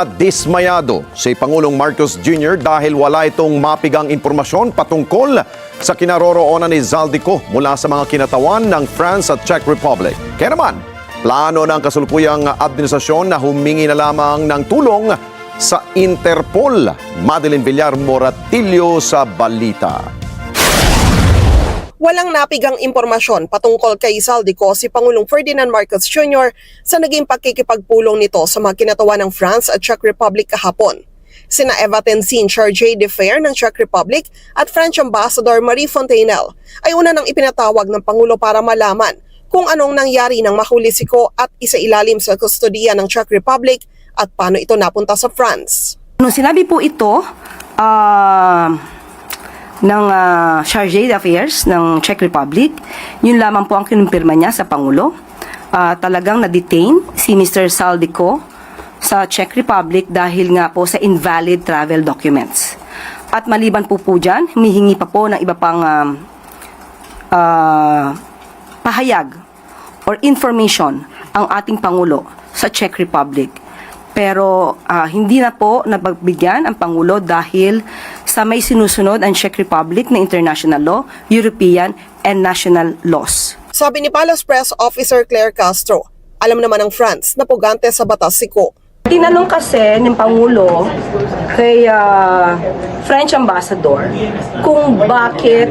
At dismayado si Pangulong Marcos Jr. dahil wala itong mapigang impormasyon patungkol sa kinaroroonan ni Zaldico mula sa mga kinatawan ng France at Czech Republic. Kaya naman, plano ng kasulukuyang administrasyon na humingi na lamang ng tulong sa Interpol. Madeline Villar Moratillo sa balita. Walang napigang impormasyon patungkol kay Zaldico si Pangulong Ferdinand Marcos Jr. sa naging pagkikipagpulong nito sa mga kinatawan ng France at Czech Republic kahapon. Sina Eva Tenzin Chargé de Fer ng Czech Republic at French Ambassador Marie Fontainelle ay una nang ipinatawag ng Pangulo para malaman kung anong nangyari nang mahuli si Ko at isailalim sa kustodiya ng Czech Republic at paano ito napunta sa France. Nung sinabi po ito, ng Chargé d'Affaires ng Czech Republic, yun lamang po ang kinumpirma niya sa Pangulo. Talagang na-detain si Mr. Zaldico sa Czech Republic dahil nga po sa invalid travel documents. At maliban po dyan, humihingi pa po ng iba pang pahayag or information ang ating Pangulo sa Czech Republic. Pero hindi na po napagbigyan ang Pangulo dahil sa may sinusunod ang Czech Republic na international law, European and national laws. Sabi ni Palace Press Officer Claire Castro, alam naman ng France na pugante sa batas si Ko. Tinanong kasi ng Pangulo kay French Ambassador kung bakit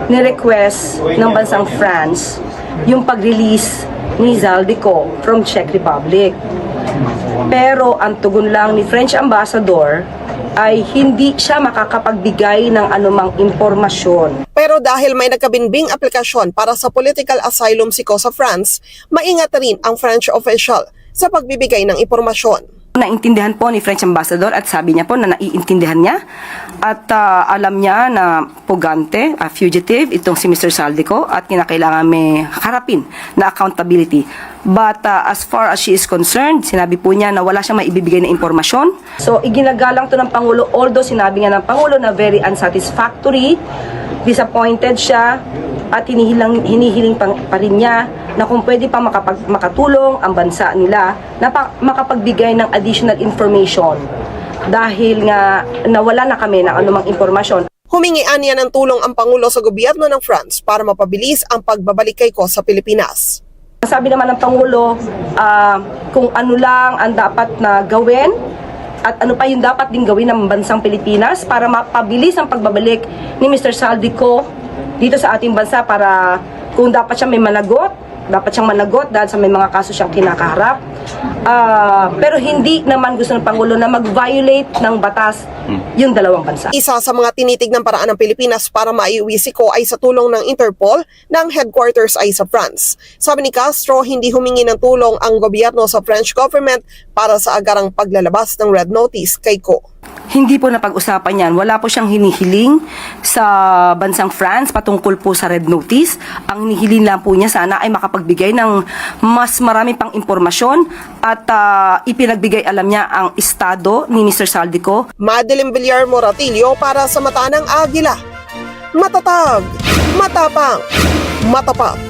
ni-request ng bansang France yung pag-release ni Zaldico from Czech Republic. Pero ang tugon lang ni French Ambassador ay hindi siya makakapagbigay ng anumang impormasyon. Pero dahil may nagkabinbing aplikasyon para sa political asylum si Ko sa France, maingat rin ang French official sa pagbibigay ng impormasyon. Naintindihan po ni French Ambassador at sabi niya po na naiintindihan niya at alam niya na pugante, fugitive itong si Mr. Zaldico at kinakailangan may harapin na accountability. But as far as she is concerned, sinabi po niya na wala siyang maibibigay na impormasyon. So iginagalang to ng Pangulo, although sinabi nga ng Pangulo na very unsatisfactory, disappointed siya at hinihiling pa rin niya na kung pwede pa makatulong ang bansa nila na makapagbigay ng additional information dahil nga nawala na kami ng anumang impormasyon. Humingian niya ng tulong ang Pangulo sa gobyerno ng France para mapabilis ang pagbabalik kay Ko sa Pilipinas. Sabi naman ng Pangulo kung ano lang ang dapat na gawin at ano pa yung dapat din gawin ng bansang Pilipinas para mapabilis ang pagbabalik ni Mr. Zaldico dito sa ating bansa para kung dapat siya may managot, dapat siyang managot dahil sa may mga kaso siyang kinakaharap. Pero hindi naman gusto ng Pangulo na mag-violate ng batas yung dalawang bansa. Isa sa mga tinitig ng paraan ng Pilipinas para maiuwi si Ko ay sa tulong ng Interpol ng headquarters ay sa France. Sabi ni Castro, hindi humingi ng tulong ang gobyerno sa French government para sa agarang paglalabas ng red notice kay Ko. Hindi po napag-usapan yan. Wala po siyang hinihiling sa bansang France patungkol po sa red notice. Ang hinihiling lang po niya sana ay makapagbigay ng mas marami pang impormasyon at ipinagbigay alam niya ang estado ni Mr. Zaldico. Madeline Villar Moratillo para sa Mata ng Agila. Matatag, matapang, matapat.